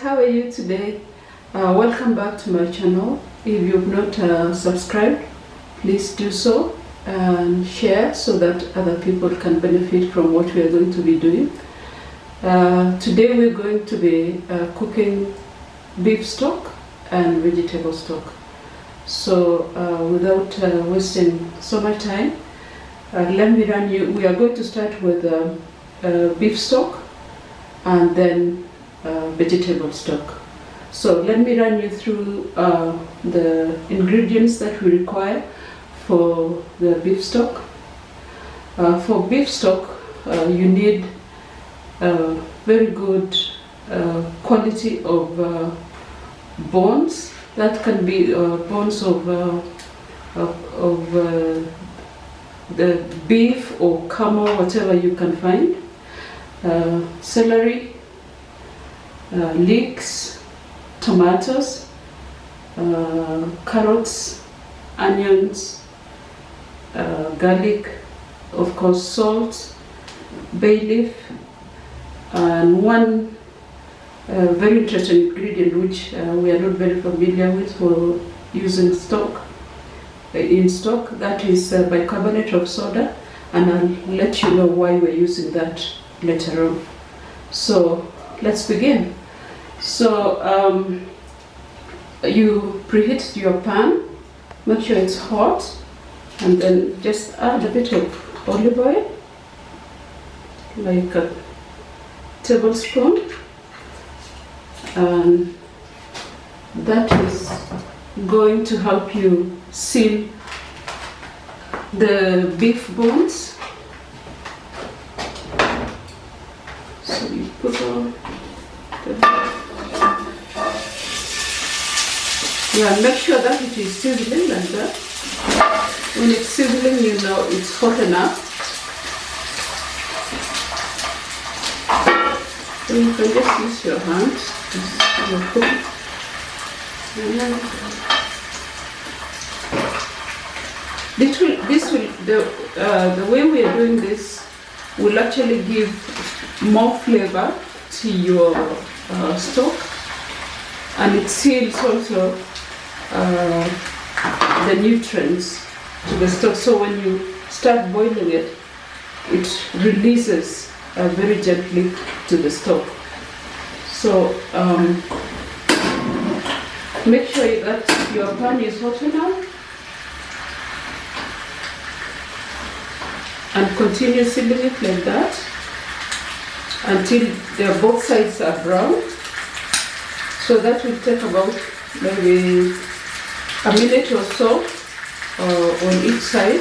how are you today? Welcome back to my channel. If you've not subscribed, please do so and share so that other people can benefit from what we are going to be doing. Today we're going to be cooking beef stock and vegetable stock. So without wasting so much time, let me run you. We are going to start with beef stock and then vegetable stock. So let me run you through the ingredients that we require for the beef stock. For beef stock, you need very good quality of bones. That can be bones of the beef or camel, whatever you can find. Celery, leeks, tomatoes, carrots, onions, garlic, of course salt, bay leaf, and one very interesting ingredient which we are not very familiar with for using stock in stock, that is bicarbonate of soda, and I'll let you know why we're using that later on. So let's begin. So you preheat your pan, make sure it's hot, and then just add a bit of olive oil, like a tablespoon, and that is going to help you seal the beef bones. So you put on make sure that it is sizzling like that. When it's sizzling, you know it's hot enough. So you can just use your hands. The way we are doing this will actually give more flavor to your stock, and it seals also the nutrients to the stock. So when you start boiling it, it releases very gently to the stock. So make sure that your pan is hot enough, and continue sealing it like that until both sides are brown. So that will take about maybe a minute or so on each side.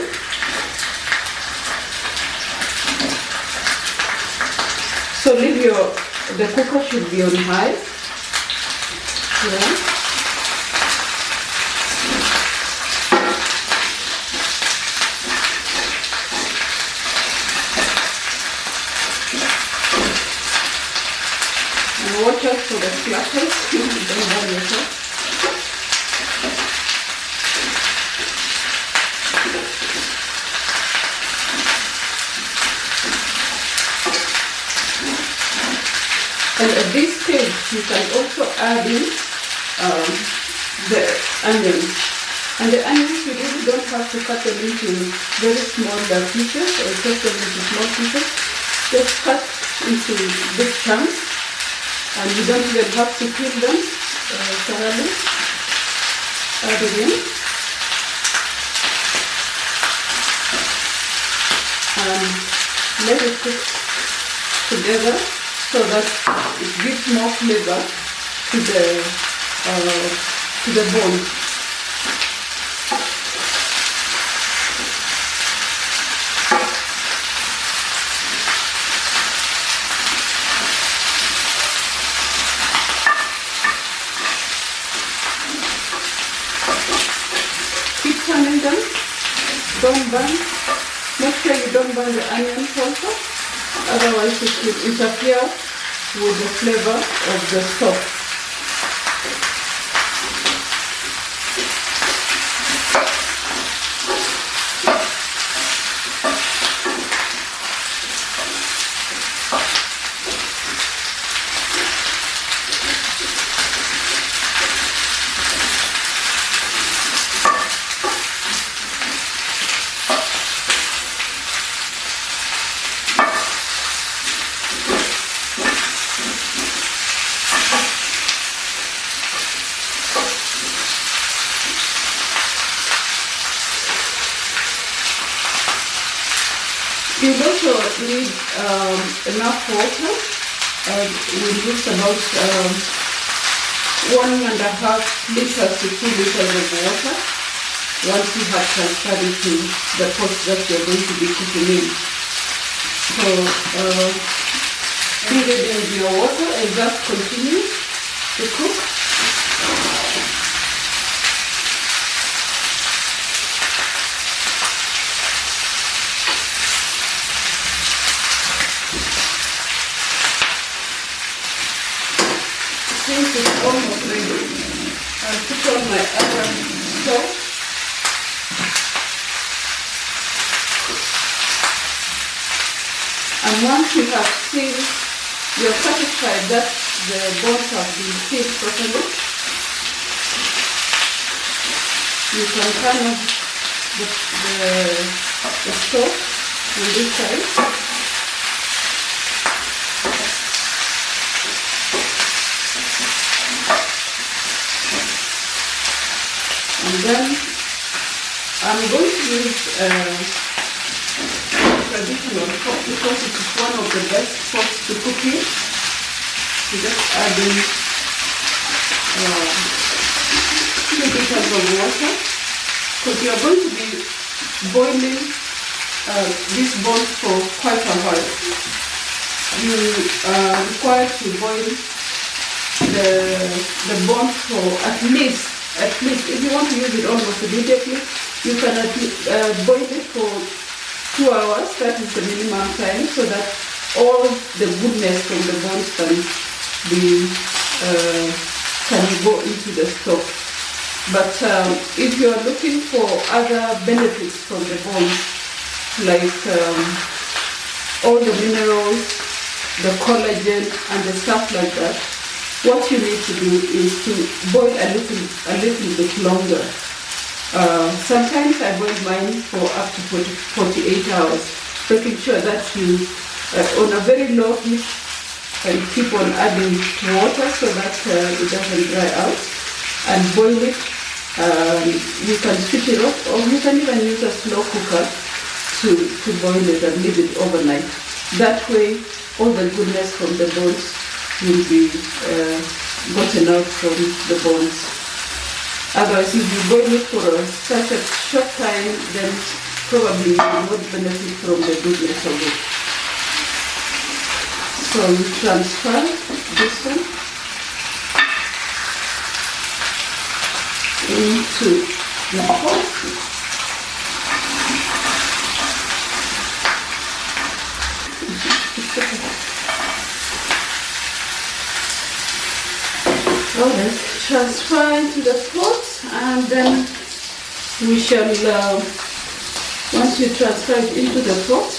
So leave the cooker should be on high. Yeah. And watch out for the splashes. Don't burn yourself. And at this stage, you can also add in the onions. And the onions, you really don't have to cut them into very small pieces or chop them into small pieces. Just cut into big chunks, and you don't even have to peel them thoroughly. Add it in. And let it cook together, so that it gives more flavor to the bone. Keep turning them. Don't burn. Make sure you don't burn the onions also. Otherwise it will interfere with the flavor of the stock. You also need enough water. We'll use about 1.5 liters to 2 liters of water once you have transferred it to the pot that you're going to be cooking in. So feed it in your water and just continue to cook. Since it's almost ready, I'll put on my other stove. And once you have seen, you're satisfied that the bones have been peeled properly, you can turn off the stove on this side. And then I'm going to use traditional pot because it is one of the best pots to cook in. You just add in 2 liters of water because you are going to be boiling these bones for quite a while. You are required to boil the bones for at least, if you want to use it almost immediately, you can boil it for 2 hours. That is the minimum time, so that all the goodness from the bones can go into the stock. But if you are looking for other benefits from the bones, like all the minerals, the collagen, and the stuff like that, what you need to do is to boil a little bit longer. Sometimes I boil mine for up to 48 hours, making sure that you, on a very low heat, and keep on adding water so that it doesn't dry out, and boil it. You can switch it off, or you can even use a slow cooker to boil it and leave it overnight. That way, all the goodness from the bones will be gotten out from the bones. Otherwise, if you boil it for such a short time, then probably you will not benefit from the goodness of it. So we transfer this one into the pot. So let's transfer into the pot, and then we shall, once you transfer it into the pot,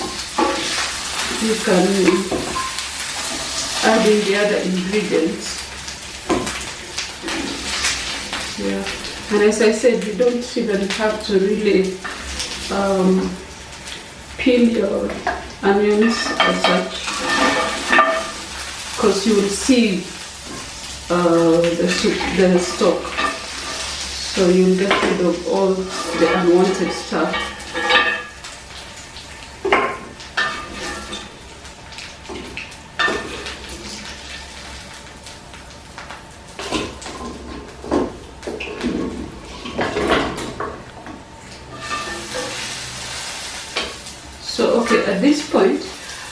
you can add in the other ingredients. Yeah. And as I said, you don't even have to really peel your onions as such, because you will see the stock, so you'll get rid of all the unwanted stuff. So okay, at this point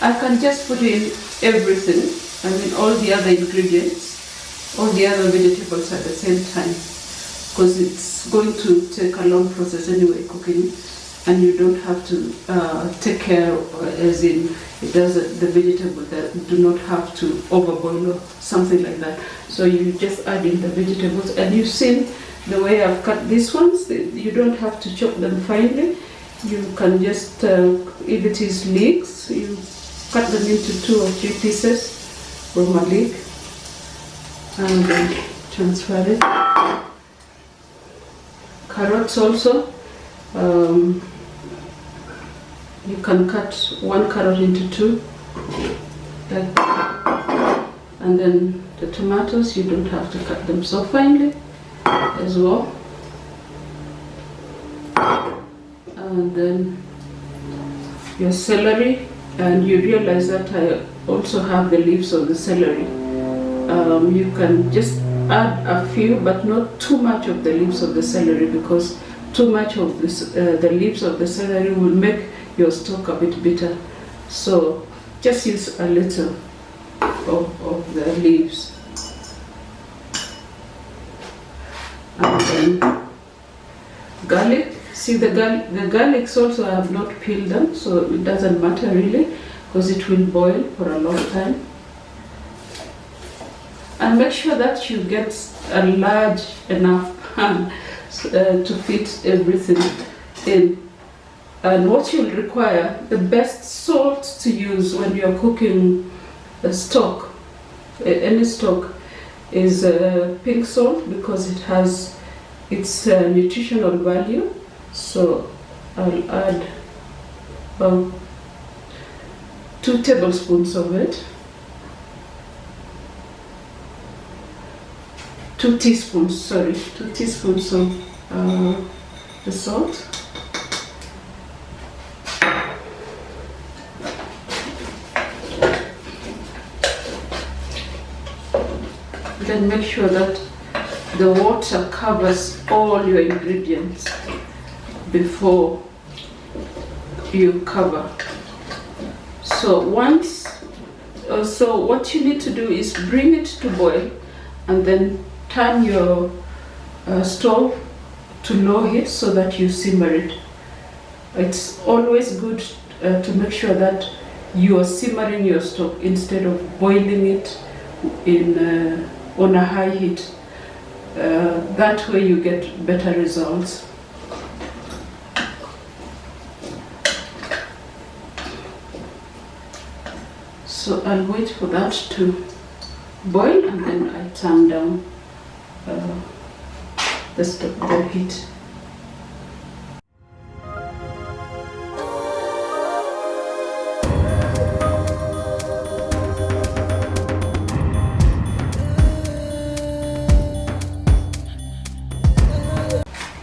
I can just put in everything, I mean all the other ingredients, all the other vegetables at the same time, because it's going to take a long process anyway, cooking, and you don't have to take care, as in it does the vegetable that do not have to overboil or something like that. So you just add in the vegetables, and you've seen the way I've cut these ones. You don't have to chop them finely. You can just, if it is leeks, you cut them into 2 or 3 pieces from a leek, and then transfer it. Carrots also, you can cut 1 carrot into 2, like that. And then the tomatoes, you don't have to cut them so finely as well. And then your celery, and you realize that I also have the leaves of the celery, you can just add a few, but not too much of the leaves of the celery, because too much of this, the leaves of the celery will make your stock a bit bitter. So just use a little of the leaves. And then garlic. See, the garlics also I have not peeled them, so it doesn't matter really, because it will boil for a long time. And make sure that you get a large enough pan to fit everything in. And what you'll require, the best salt to use when you're cooking a stock, any stock, is pink salt, because it has its nutritional value. So I'll add about 2 tablespoons of it. 2 teaspoons of the salt. Then make sure that the water covers all your ingredients before you cover. So what you need to do is bring it to boil, and then turn your stove to low heat so that you simmer it. It's always good to make sure that you are simmering your stock instead of boiling it in on a high heat. That way you get better results. So I'll wait for that to boil, and then I turn down the heat.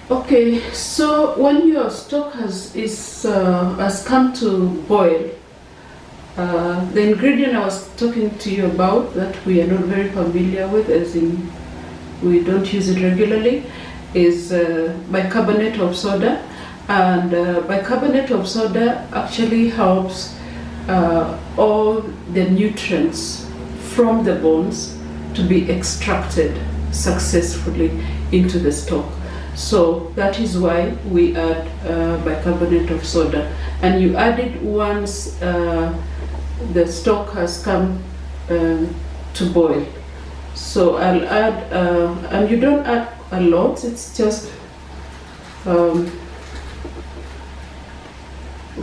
Okay, so when your stock has come to boil, the ingredient I was talking to you about that we are not very familiar with, as in we don't use it regularly, is bicarbonate of soda. And bicarbonate of soda actually helps all the nutrients from the bones to be extracted successfully into the stock. So that is why we add bicarbonate of soda, and you add it once the stock has come to boil. So I'll add, and you don't add a lot, it's just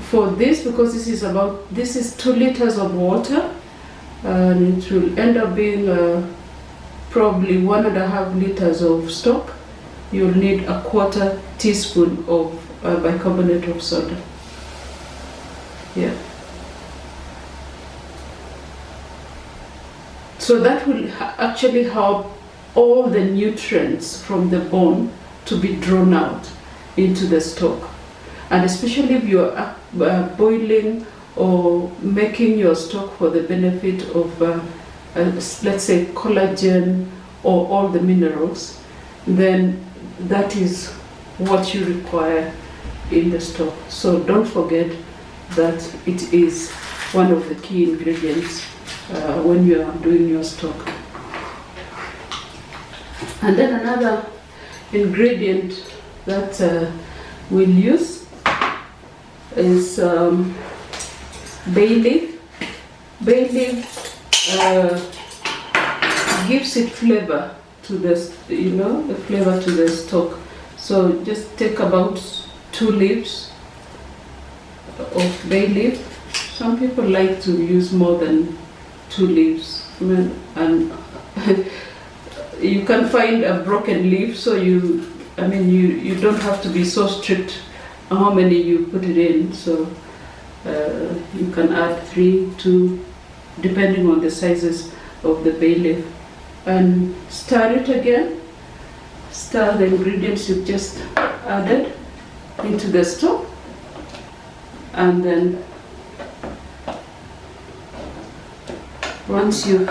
for this, because this is 2 liters of water, and it will end up being probably 1.5 liters of stock. You'll need a 1/4 teaspoon of bicarbonate of soda. Yeah. So that will actually help all the nutrients from the bone to be drawn out into the stock. And especially if you're boiling or making your stock for the benefit of, let's say, collagen or all the minerals, then that is what you require in the stock. So don't forget that it is one of the key ingredients when you are doing your stock. And then another ingredient that we'll use is bay leaf. Bay leaf gives it flavor to this, the flavor to the stock. So just take about 2 leaves of bay leaf. Some people like to use more than 2 leaves, and you can find a broken leaf, so you don't have to be so strict on how many you put it in. So you can add 3, 2, depending on the sizes of the bay leaf, and stir it again. Stir the ingredients you've just added into the stock, and then Once you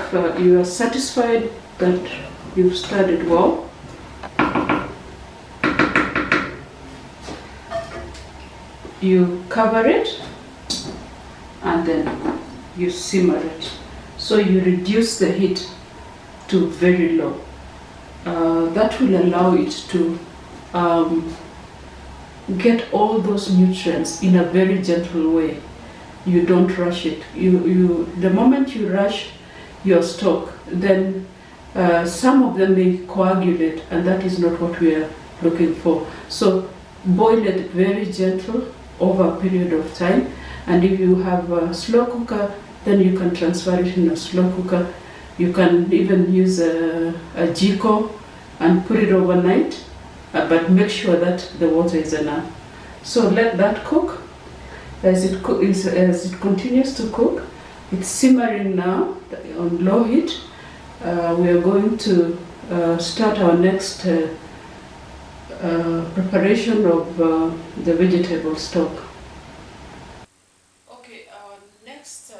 are satisfied that you've stirred it well, you cover it and then you simmer it. So you reduce the heat to very low. That will allow it to get all those nutrients in a very gentle way. You don't rush it. The moment you rush your stock, then some of them may coagulate, and that is not what we are looking for. So boil it very gentle over a period of time, and if you have a slow cooker, then you can transfer it in a slow cooker. You can even use a jiko and put it overnight, but make sure that the water is enough. So let that cook. As it continues to cook, it's simmering now on low heat. We are going to start our next preparation of the vegetable stock. Okay, our next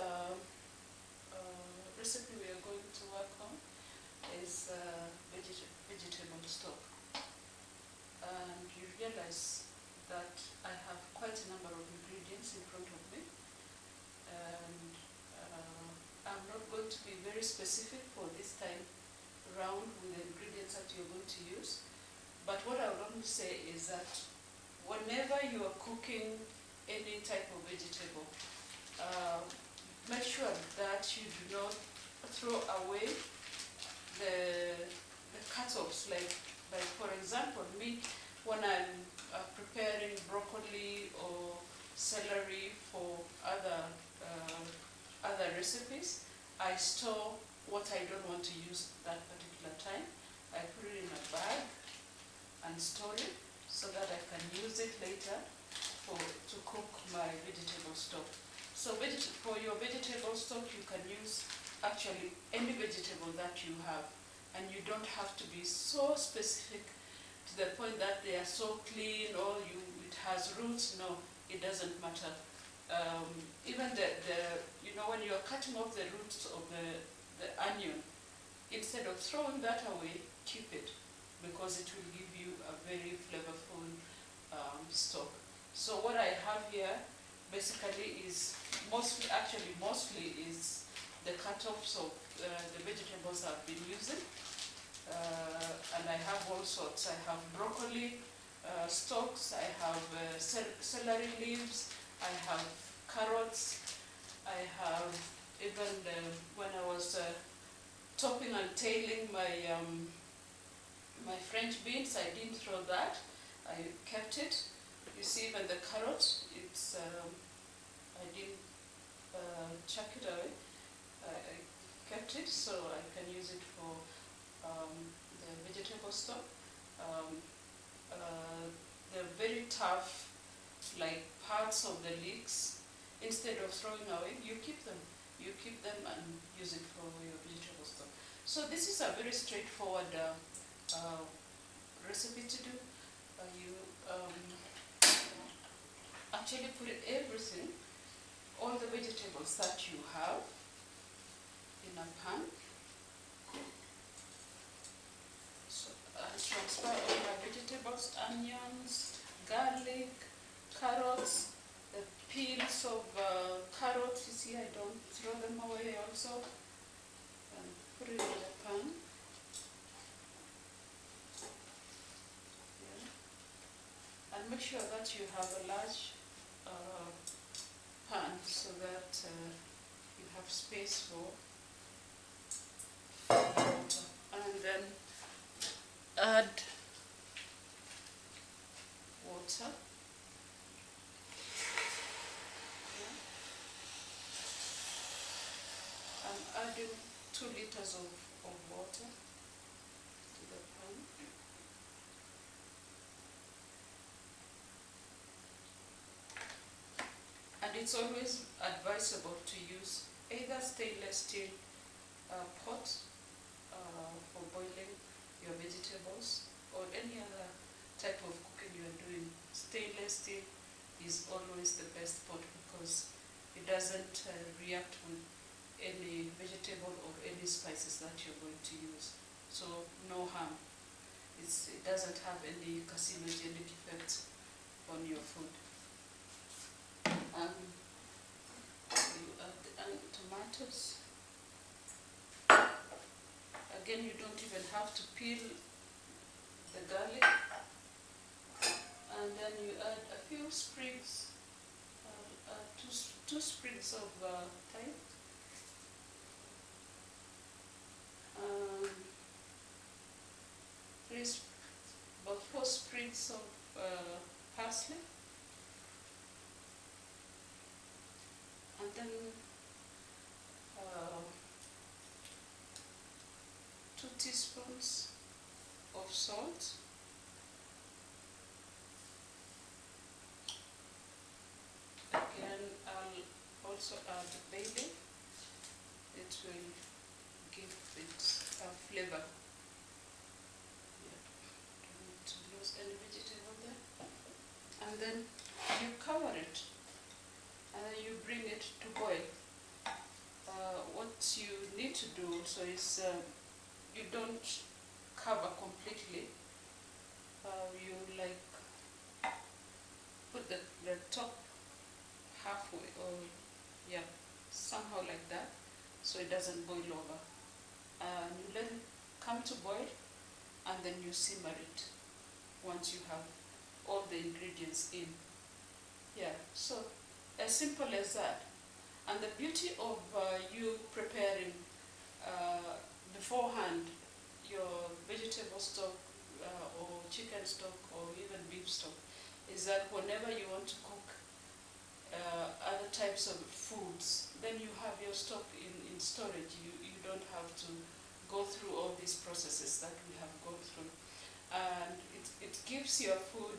recipe we are going to work on is vegetable stock. And you realize that I have quite a number of ingredients in front of me, and I'm not going to be very specific for this time round with the ingredients that you're going to use. But what I want to say is that whenever you are cooking any type of vegetable, make sure that you do not throw away the cut-offs. Like for example, me, when I'm preparing broccoli or celery for other recipes, I store what I don't want to use that particular time. I put it in a bag and store it so that I can use it later to cook my vegetable stock. So for your vegetable stock, you can use actually any vegetable that you have, and you don't have to be so specific to the point that they are so clean or it has roots. No, it doesn't matter. Even when you are cutting off the roots of the onion, instead of throwing that away, keep it, because it will give you a very flavorful stock. So what I have here basically is mostly is the cut-offs of the vegetables I've been using. And I have all sorts. I have broccoli stalks, I have celery leaves, I have carrots, I have even when I was topping and tailing my French beans, I didn't throw that. I kept it. You see, even the carrot, I didn't chuck it away. I kept it so I can use it for the vegetable stock. The very tough, like parts of the leeks, instead of throwing away, you keep them. You keep them and use it for your vegetable stock. So this is a very straightforward recipe to do. You actually put everything, all the vegetables that you have, in a pan. So transfer all my vegetables, onions, garlic, carrots, the peels of carrots. You see, I don't throw them away also. And put it in the pan. And make sure that you have a large pan so that you have space for water. And then add water. I'm adding 2 liters of water to the pan. And it's always advisable to use either stainless steel pot for boiling your vegetables, or any other type of cooking you are doing. Stainless steel is always the best pot because it doesn't react with any vegetable or any spices that you're going to use. So no harm. It doesn't have any carcinogenic effects on your food. You add the tomatoes. Again, you don't even have to peel the garlic. And then you add a few sprigs, two sprigs of thyme, about 4 sprigs of parsley, and then 2 teaspoons of salt, again I'll also add bay leaf. It will give it a flavor. Don't need to lose any vegetable there. And then you cover it and then you bring it to boil. What you need to do also is you don't cover completely. You like put the top halfway, or yeah, somehow like that, so it doesn't boil over. You let it come to boil, and then you simmer it once you have all the ingredients in. Yeah, so as simple as that. And the beauty of you preparing beforehand your vegetable stock or chicken stock or even beef stock is that whenever you want to cook other types of foods, then you have your stock in storage. You don't have to go through all these processes that we have gone through. And it gives your food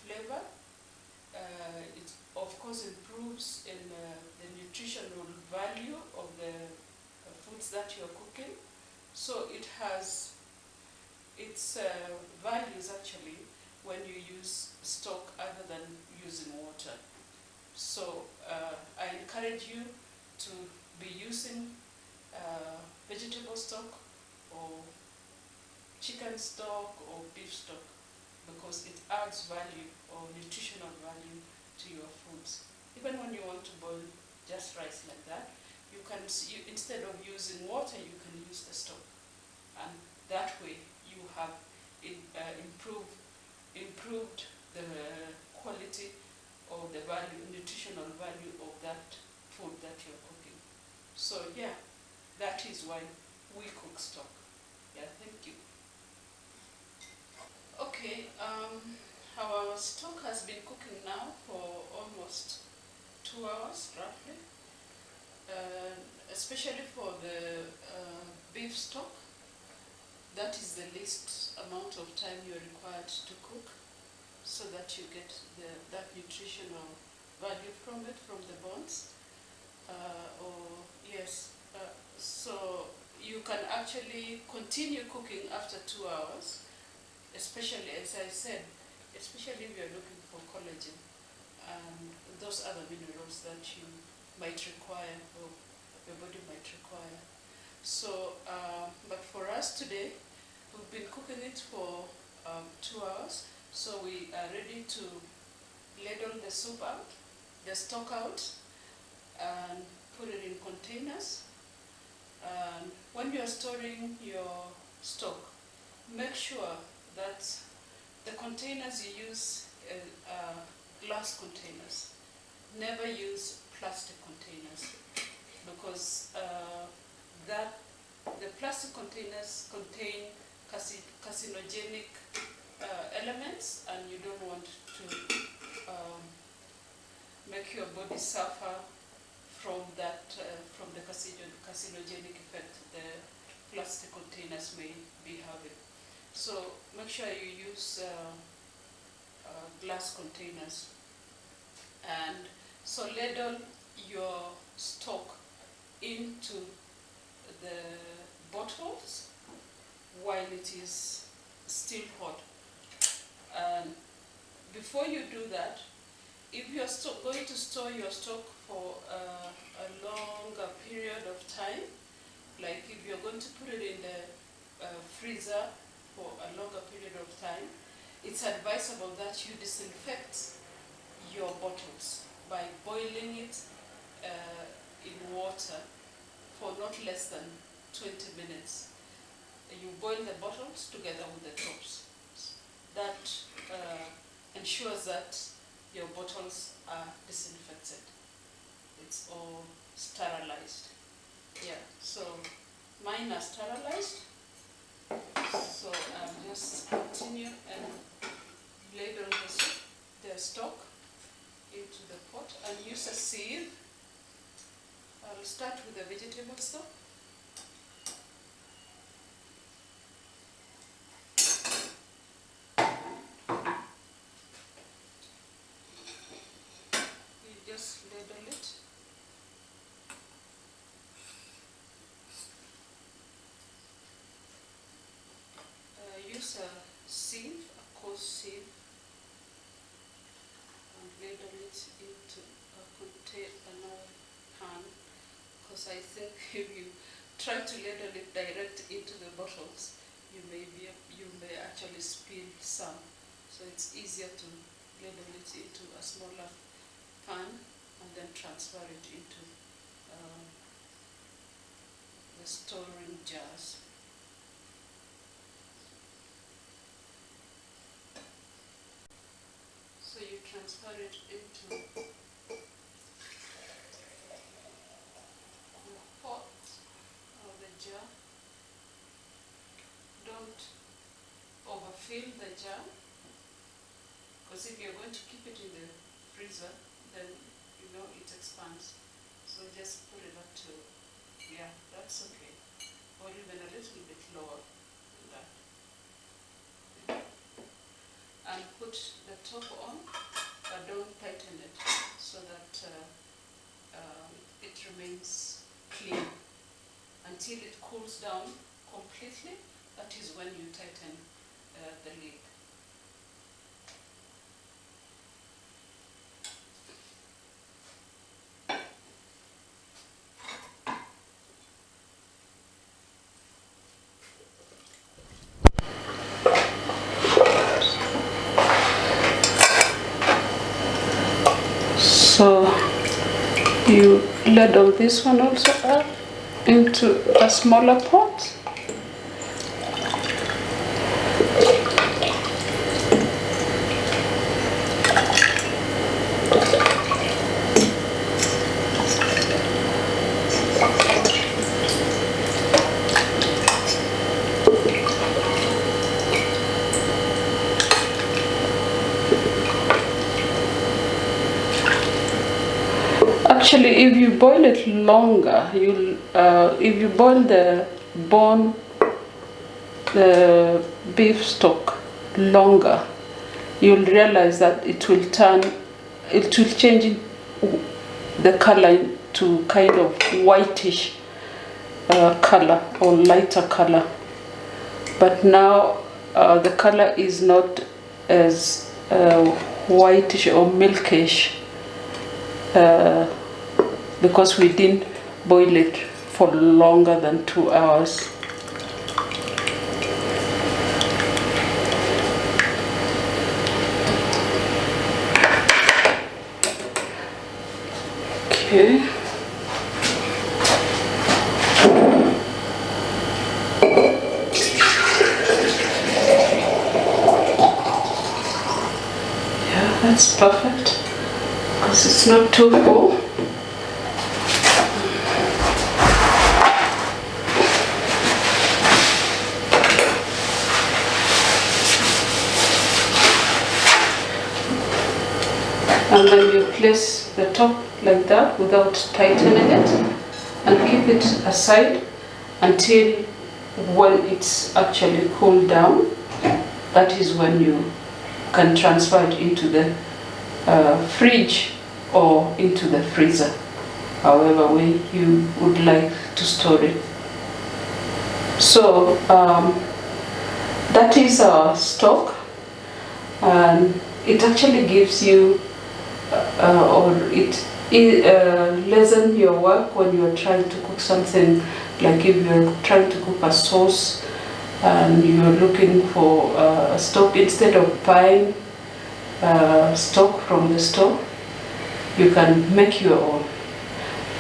flavor. It of course improves in the nutritional value of the foods that you're cooking. So it has its values actually when you use stock other than using water. So I encourage you to be using vegetable stock or chicken stock or beef stock, because it adds value or nutritional value to your foods. Even when you want to boil just rice like that, you can instead of using water, you can use the stock, and that way you have improved the quality or the value, nutritional value of that food that you're cooking. So yeah, that is why we cook stock. Yeah, thank you. Okay, our stock has been cooking now for almost 2 hours roughly, especially for the beef stock. That is the least amount of time you're required to cook, so that you get that nutritional value from it, from the bones. So you can actually continue cooking after 2 hours, especially, as I said, especially if you're looking for collagen and those other minerals that you might require, or your body might require. So, but for us today, we've been cooking it for 2 hours, so we are ready to ladle the soup out, the stock out, and put it in containers. And when you are storing your stock, make sure that the containers you use are glass containers. Never use plastic containers, because the plastic containers contain carcinogenic elements, and you don't want to make your body suffer from that, from the carcinogenic effect the plastic containers may be having. So make sure you use glass containers. And so ladle your stock into the bottles while it is still hot. And before you do that, if you're going to store your stock for a longer period of time. Like if you're going to put it in the freezer for a longer period of time, it's advisable that you disinfect your bottles by boiling it in water for not less than 20 minutes. You boil the bottles together with the tops. That ensures that your bottles are disinfected. It's all sterilized. Yeah, so mine are sterilized. So I'll just continue and ladle the stock into the pot and use a sieve. I'll start with the vegetable stock. You just ladle it. Use a sieve, a coarse sieve, and ladle it into another pan, because I think if you try to ladle it direct into the bottles, you may actually spill some. So it's easier to ladle it into a smaller pan and then transfer it into the storing jars. So you transfer it into the pot or the jar. Don't overfill the jar, because if you're going to keep it in the freezer, then it expands. So just put it up to, yeah, that's okay, or even a little bit lower than that. And put the top on, but don't tighten it, so that it remains clean until it cools down completely. That is when you tighten the lid. So you ladle this one also up into a smaller pot. Actually, if you boil it longer, if you boil the beef stock longer, you'll realize that it will change the color to kind of whitish color or lighter color. But now the color is not as whitish or milkish, because we didn't boil it for longer than 2 hours. Okay. Yeah, that's perfect, because it's not too full. And then you place the top like that without tightening it, and keep it aside until when it's actually cooled down. That is when you can transfer it into the fridge or into the freezer, however way you would like to store it. So that is our stock, and it actually gives you or it lessen your work when you're trying to cook something, like if you're trying to cook a sauce and you're looking for a stock, instead of buying stock from the store, you can make your own.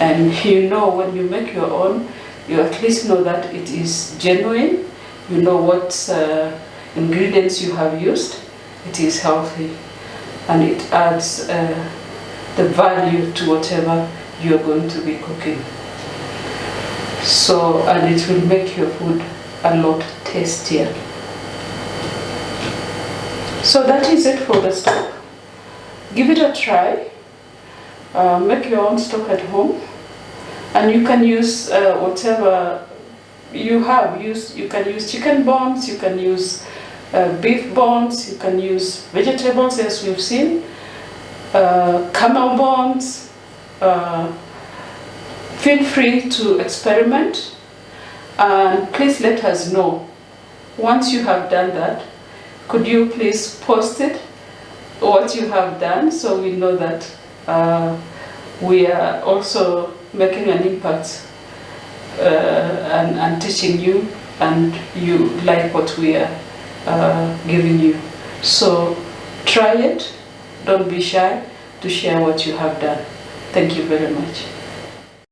And when you make your own, you at least know that it is genuine, you know what ingredients you have used, it is healthy, and it adds the value to whatever you're going to be cooking. So, and it will make your food a lot tastier. So that is it for the stock. Give it a try. Make your own stock at home, and you can use whatever you have. You can use chicken bones, you can use beef bones, you can use vegetables as we've seen, camel bones. Feel free to experiment, and please let us know once you have done that. Could you please post it, what you have done, so we know that we are also making an impact and teaching you, and you like what we are giving you. So try it, don't be shy to share what you have done. Thank you very much.